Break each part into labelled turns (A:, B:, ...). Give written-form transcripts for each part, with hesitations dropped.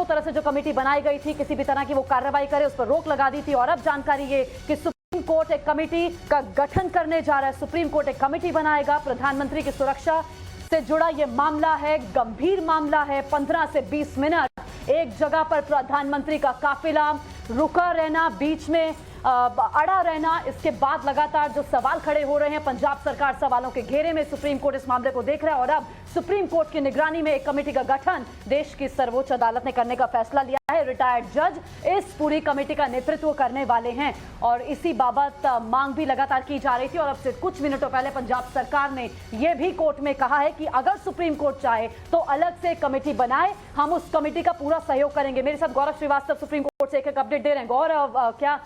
A: तरह से जो कमेटी बनाई गई थी किसी भी तरह की वो कार्रवाई करे उस पर रोक लगा दी थी। और अब जानकारी ये कि सुप्रीम कोर्ट एक कमेटी का गठन करने जा रहा है। सुप्रीम कोर्ट एक कमेटी बनाएगा। प्रधानमंत्री की सुरक्षा से जुड़ा ये मामला है, गंभीर मामला है। 15 से 20 मिनट एक जगह पर प्रधानमंत्री का काफिला रुका रहना, बीच में अड़ा रहना, इसके बाद लगातार जो सवाल खड़े हो रहे हैं, पंजाब सरकार सवालों के घेरे में, सुप्रीम कोर्ट इस मामले को देख रहा है और अब सुप्रीम कोर्ट की निगरानी में एक कमेटी का गठन देश की सर्वोच्च अदालत ने करने का फैसला लिया है। रिटायर्ड जज इस पूरी कमेटी का नेतृत्व करने वाले हैं और इसी बाबत मांग भी लगातार की जा रही थी। और अब से कुछ मिनटों पहले पंजाब सरकार ने यह भी कोर्ट में कहा है कि अगर सुप्रीम कोर्ट चाहे तो अलग से कमेटी बनाए, हम उस कमेटी का पूरा सहयोग करेंगे। मेरे साथ गौरव श्रीवास्तव सुप्रीम कोर्ट से एक अपडेट दे रहे हैं। गौरव, क्या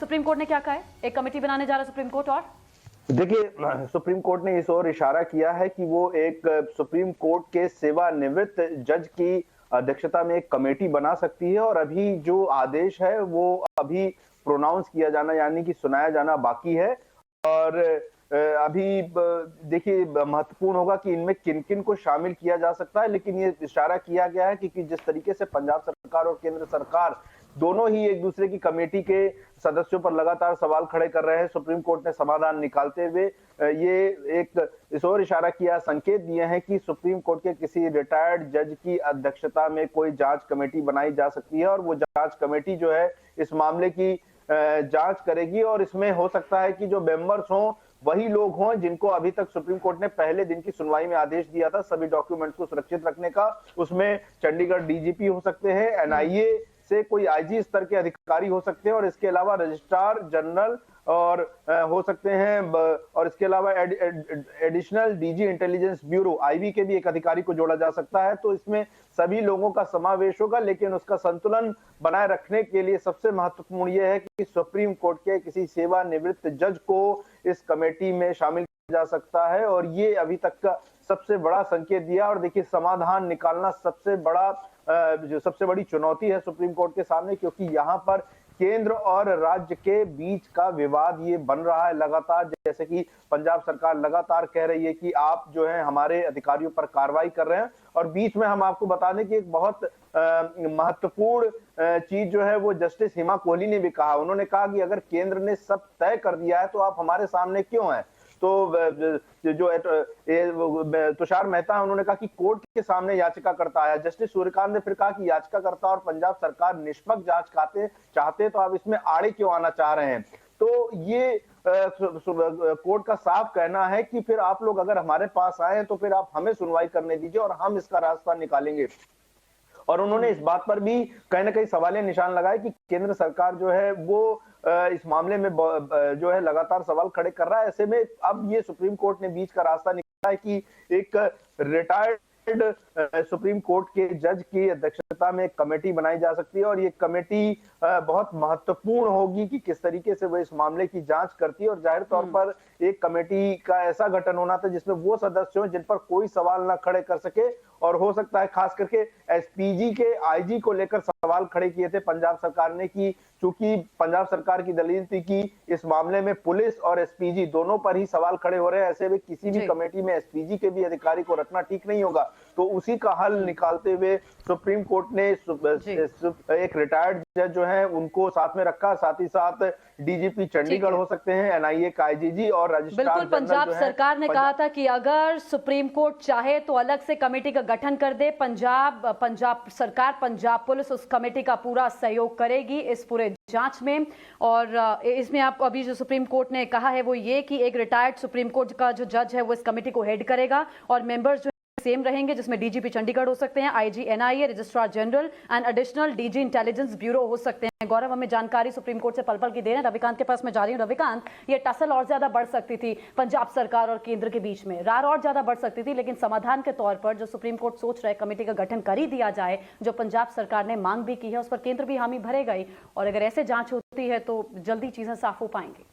A: सुप्रीम कोर्ट ने क्या कहा है? एक कमेटी बनाने जा रहा है सुप्रीम कोर्ट। और
B: देखिए, सुप्रीम कोर्ट ने इस ओर इशारा किया है कि वो एक सुप्रीम कोर्ट के सेवानिवृत्त जज की अध्यक्षता में एक कमेटी बना सकती है और अभी जो आदेश है वो अभी प्रोनाउंस किया जाना यानी कि सुनाया जाना बाकी है। और अभी देखिए, महत्वपूर्ण होगा कि इनमें किन किन को शामिल किया जा सकता है, लेकिन ये इशारा किया गया है कि जिस तरीके से पंजाब सरकार और केंद्र सरकार दोनों ही एक दूसरे की कमेटी के सदस्यों पर लगातार सवाल खड़े कर रहे हैं, सुप्रीम कोर्ट ने समाधान निकालते हुए ये एक इस ओर इशारा किया, संकेत दिए हैं कि सुप्रीम कोर्ट के किसी रिटायर्ड जज की अध्यक्षता में कोई जांच कमेटी बनाई जा सकती है और वो जांच कमेटी जो है इस मामले की जांच करेगी। और इसमें हो सकता है कि जो मेंबर्स हों वही लोग हों जिनको अभी तक सुप्रीम कोर्ट ने पहले दिन की सुनवाई में आदेश दिया था सभी डॉक्यूमेंट्स को सुरक्षित रखने का। उसमें चंडीगढ़ डीजीपी हो सकते हैं, एनआईए से कोई आईजी स्तर के अधिकारी हो सकते हैं और इसके अलावा रजिस्ट्रार जनरल और हो सकते हैं, और इसके अलावा additional DG intelligence bureau IB के भी एक अधिकारी को जोड़ा जा सकता है। तो इसमें सभी लोगों का समावेश होगा, लेकिन उसका संतुलन बनाए रखने के लिए सबसे महत्वपूर्ण यह है कि सुप्रीम कोर्ट के किसी सेवानिवृत्त जज को इस कमेटी में शामिल किया जा सकता है। और ये अभी तक का सबसे बड़ा संकेत दिया। और देखिए, समाधान निकालना सबसे बड़ी चुनौती है सुप्रीम कोर्ट के सामने, क्योंकि यहाँ पर केंद्र और राज्य के बीच का विवाद ये बन रहा है लगातार। जैसे कि पंजाब सरकार लगातार कह रही है कि आप जो है हमारे अधिकारियों पर कार्रवाई कर रहे हैं, और बीच में हम आपको बता दें कि एक बहुत महत्वपूर्ण चीज जो है वो जस्टिस हिमा कोहली ने भी कहा। उन्होंने कहा कि अगर केंद्र ने सब तय कर दिया है तो आप हमारे सामने क्यों हैं। तो जो तुषार मेहता, उन्होंने कहा कि कोर्ट के सामने याचिकाकर्ता आया। जस्टिस सूर्यकांत ने फिर कहा कि याचिकाकर्ता और पंजाब सरकार निष्पक्ष जांच चाहते तो आप इसमें आड़े क्यों आना चाह रहे हैं। तो ये कोर्ट का साफ कहना है कि फिर आप लोग अगर हमारे पास आए तो फिर आप हमें सुनवाई करने दीजिए और हम इसका रास्ता निकालेंगे। और उन्होंने इस बात पर भी कहीं ना कहीं सवालिया निशान लगाए कि केंद्र सरकार जो है वो इस मामले में जो है लगातार सवाल खड़े कर रहा है। ऐसे में अब ये सुप्रीम कोर्ट ने बीच का रास्ता निकाला है कि एक रिटायर्ड सुप्रीम कोर्ट के जज की अध्यक्षता में एक कमेटी बनाई जा सकती है और ये कमेटी बहुत महत्वपूर्ण होगी कि किस तरीके से वो इस मामले की जांच करती है। और जाहिर तौर पर एक कमेटी का ऐसा गठन होना था जिसमें वो सदस्य हों जिन पर कोई सवाल ना खड़े कर सके। और हो सकता है खास करके एसपीजी के आईजी को लेकर सवाल खड़े किए थे पंजाब सरकार ने कि चूंकि पंजाब सरकार की दलील थी कि इस मामले में पुलिस और एसपीजी दोनों पर ही सवाल खड़े हो रहे हैं, ऐसे में किसी भी कमेटी में एसपीजी के भी अधिकारी को रखना ठीक नहीं होगा। तो उसी का हल निकालते हुए सुप्रीम कोर्ट ने एक रिटायर्ड जज जो है उनको साथ में रखा, साथ ही साथ डीजीपी चंडीगढ़ हो सकते हैं, एनआईए का आईजीजी और रजिस्ट्रार जनरल।
A: बिल्कुल, पंजाब सरकार ने कहा था कि अगर सुप्रीम कोर्ट चाहे तो अलग से कमेटी का गठन कर दे। पंजाब सरकार, पंजाब पुलिस उस कमेटी का पूरा सहयोग करेगी इस पूरे जांच में। और इसमें आपको अभी जो सुप्रीम कोर्ट ने कहा है वो ये कि एक रिटायर्ड सुप्रीम कोर्ट का जो जज है वो इस कमेटी को हेड करेगा और मेंबर्स जो सेम रहेंगे, जिसमें डीजीपी चंडीगढ़ हो सकते हैं, IG NIA, registrar general and additional DG intelligence bureau हो सकते हैं। गौरव, हमें जानकारी सुप्रीम कोर्ट से पल-पल की दे रहे हैं। रविकांत के पास मैं जा रही हूँ। रविकांत, ये टसल और ज्यादा बढ़ सकती थी पंजाब सरकार और केंद्र के बीच में, रार और ज्यादा बढ़ सकती थी, लेकिन समाधान के तौर पर जो सुप्रीम कोर्ट सोच रहा है कमेटी का गठन कर ही दिया जाए, जो पंजाब सरकार ने मांग भी की है उस पर केंद्र भी हामी भरेगा ही। और अगर ऐसे जांच होती है तो जल्दी चीजें साफ हो पाएंगी।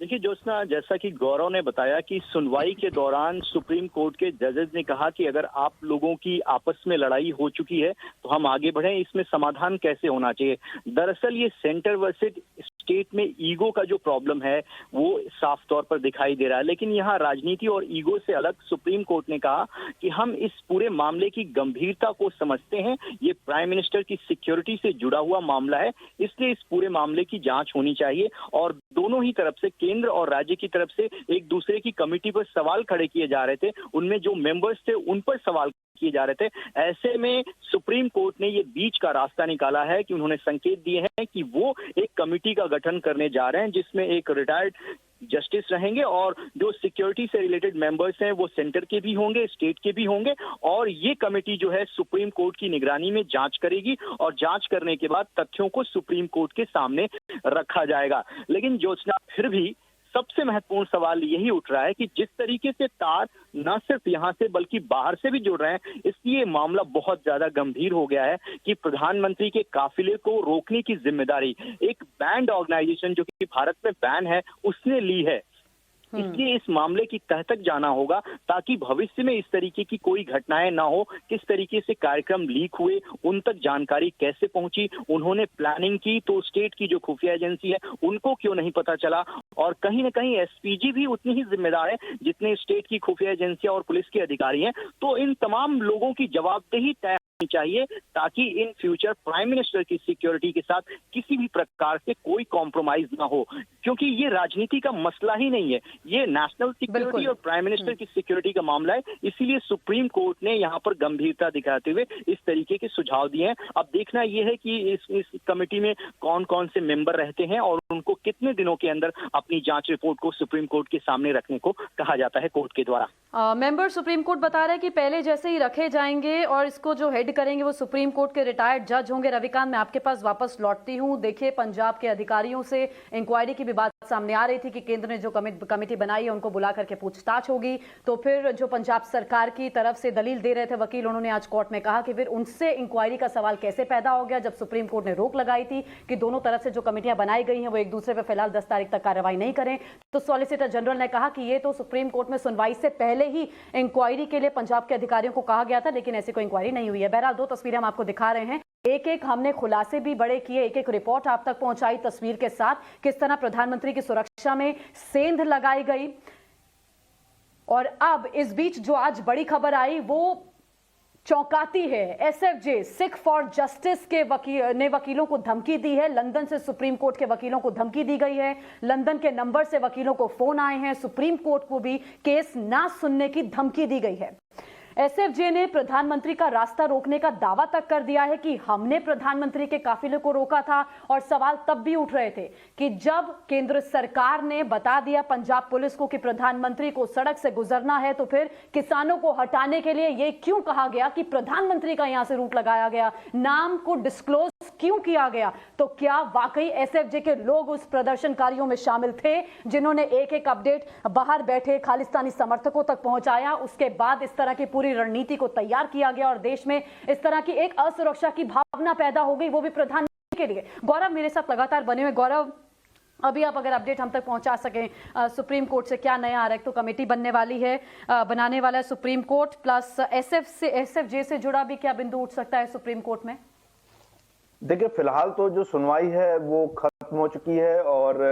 C: देखिए ज्योत्सना, जैसा कि गौरव ने बताया कि सुनवाई के दौरान सुप्रीम कोर्ट के जजेस ने कहा कि अगर आप लोगों की आपस में लड़ाई हो चुकी है तो हम आगे बढ़ें, इसमें समाधान कैसे होना चाहिए। दरअसल ये सेंटर वर्सेस स्टेट में ईगो का जो प्रॉब्लम है वो साफ तौर पर दिखाई दे रहा है। लेकिन यहाँ राजनीति और ईगो से अलग सुप्रीम कोर्ट ने कहा कि हम इस पूरे मामले की गंभीरता को समझते हैं, ये प्राइम मिनिस्टर की सिक्योरिटी से जुड़ा हुआ मामला है, इसलिए इस पूरे मामले की जांच होनी चाहिए। और दोनों ही तरफ से, केंद्र और राज्य की तरफ से, एक दूसरे की कमेटी पर सवाल खड़े किए जा रहे थे, उनमें जो मेंबर्स थे उन पर सवाल किए जा रहे थे। ऐसे में सुप्रीम कोर्ट ने ये बीच का रास्ता निकाला है कि उन्होंने संकेत दिए हैं कि वो एक कमेटी का गठन करने जा रहे हैं जिसमें एक रिटायर्ड जस्टिस रहेंगे और जो सिक्योरिटी से रिलेटेड मेंबर्स हैं वो सेंटर के भी होंगे, स्टेट के भी होंगे, और ये कमेटी जो है सुप्रीम कोर्ट की निगरानी में जांच करेगी और जांच करने के बाद तथ्यों को सुप्रीम कोर्ट के सामने रखा जाएगा। लेकिन ज्योत्सना, फिर भी सबसे महत्वपूर्ण सवाल यही उठ रहा है कि जिस तरीके से तार न सिर्फ यहां से बल्कि बाहर से भी जुड़ रहे हैं, इसलिए मामला बहुत ज्यादा गंभीर हो गया है कि प्रधानमंत्री के काफिले को रोकने की जिम्मेदारी एक बैंड ऑर्गेनाइजेशन जो कि भारत में बैन है उसने ली है। इसलिए इस मामले की तह तक जाना होगा ताकि भविष्य में इस तरीके की कोई घटनाएं ना हो। किस तरीके से कार्यक्रम लीक हुए, उन तक जानकारी कैसे पहुंची, उन्होंने प्लानिंग की तो स्टेट की जो खुफिया एजेंसी है उनको क्यों नहीं पता चला, और कहीं ना कहीं एसपीजी भी उतनी ही जिम्मेदार है जितने स्टेट की खुफिया एजेंसियां और पुलिस के अधिकारी हैं। तो इन तमाम लोगों की जवाबदेही तय चाहिए ताकि इन फ्यूचर प्राइम मिनिस्टर की सिक्योरिटी के साथ किसी भी प्रकार से कोई कॉम्प्रोमाइज ना हो, क्योंकि ये राजनीति का मसला ही नहीं है, ये नेशनल सिक्योरिटी और प्राइम मिनिस्टर की सिक्योरिटी का मामला है। इसीलिए सुप्रीम कोर्ट ने यहाँ पर गंभीरता दिखाते हुए इस तरीके के सुझाव दिए हैं। अब देखना यह है कि इस कमेटी में कौन कौन से मेंबर रहते हैं और उनको कितने दिनों के अंदर अपनी जांच रिपोर्ट को सुप्रीम कोर्ट के सामने रखने को कहा जाता है कोर्ट के द्वारा।
A: मेंबर सुप्रीम कोर्ट बता रहा है कि पहले जैसे ही रखे जाएंगे और इसको जो हेड करेंगे वो सुप्रीम कोर्ट के रिटायर्ड जज होंगे। रविकांत, मैं आपके पास वापस लौटती हूं। देखिए, पंजाब के अधिकारियों से इंक्वायरी की भी बात सामने आ रही थी कि केंद्र ने जो कमेटी बनाई है उनको बुला करके पूछताछ होगी। तो फिर जो पंजाब सरकार की तरफ से दलील दे रहे थे वकील, उन्होंने आज कोर्ट में कहा कि फिर उनसे इंक्वायरी का सवाल कैसे पैदा हो गया जब सुप्रीम कोर्ट ने रोक लगाई थी कि दोनों तरफ से जो कमेटियां बनाई गई हैं वो एक दूसरे पर फिलहाल 10 तारीख तक कार्रवाई नहीं करें। तो सॉलिसिटर जनरल ने कहा कि ये तो सुप्रीम कोर्ट में सुनवाई से पहले ही इंक्वायरी के लिए पंजाब के अधिकारियों को कहा गया था, लेकिन ऐसी कोई इंक्वायरी नहीं हुई है। बहरहाल, दो तस्वीरें हम आपको दिखा रहे हैं। एक एक हमने खुलासे भी बड़े किए, एक एक रिपोर्ट आप तक पहुंचाई तस्वीर के साथ, किस तरह प्रधानमंत्री की सुरक्षा में सेंध लगाई गई। और अब इस बीच जो आज बड़ी खबर आई वो चौंकाती है। एसएफजे, सिख फॉर जस्टिस के वकीलों को धमकी दी है। लंदन से सुप्रीम कोर्ट के वकीलों को धमकी दी गई है। लंदन के नंबर से वकीलों को फोन आए हैं। सुप्रीम कोर्ट को भी केस ना सुनने की धमकी दी गई है। एसएफजे ने प्रधानमंत्री का रास्ता रोकने का दावा तक कर दिया है कि हमने प्रधानमंत्री के काफिले को रोका था। और सवाल तब भी उठ रहे थे कि जब केंद्र सरकार ने बता दिया पंजाब पुलिस को कि प्रधानमंत्री को सड़क से गुजरना है, तो फिर किसानों को हटाने के लिए यह क्यों कहा गया कि प्रधानमंत्री का यहां से रूट लगाया गया, नाम को डिस्क्लोज क्यों किया गया? तो क्या वाकई एसएफजे के लोग उस प्रदर्शनकारियों में शामिल थे जिन्होंने एक एक अपडेट बाहर बैठे खालिस्तानी समर्थकों तक पहुंचाया? उसके बाद इस तरह की पूरी रणनीति को तैयार किया गया और देश में इस तरह की एक असुरक्षा की भावना पैदा हो गई, वो भी प्रधानमंत्री के लिए। गौरव मेरे साथ लगातार बने हुए। गौरव, अभी आप अगर अपडेट हम तक पहुंचा सकें, सुप्रीम कोर्ट से क्या नया आ रहा है? तो कमेटी बनने वाली है, बनाने वाला है सुप्रीम कोर्ट, प्लस एसएफजे से जुड़ा भी क्या बिंदु उठ सकता है सुप्रीम कोर्ट में?
B: देखिए, फिलहाल तो जो सुनवाई है वो खत्म हो चुकी है और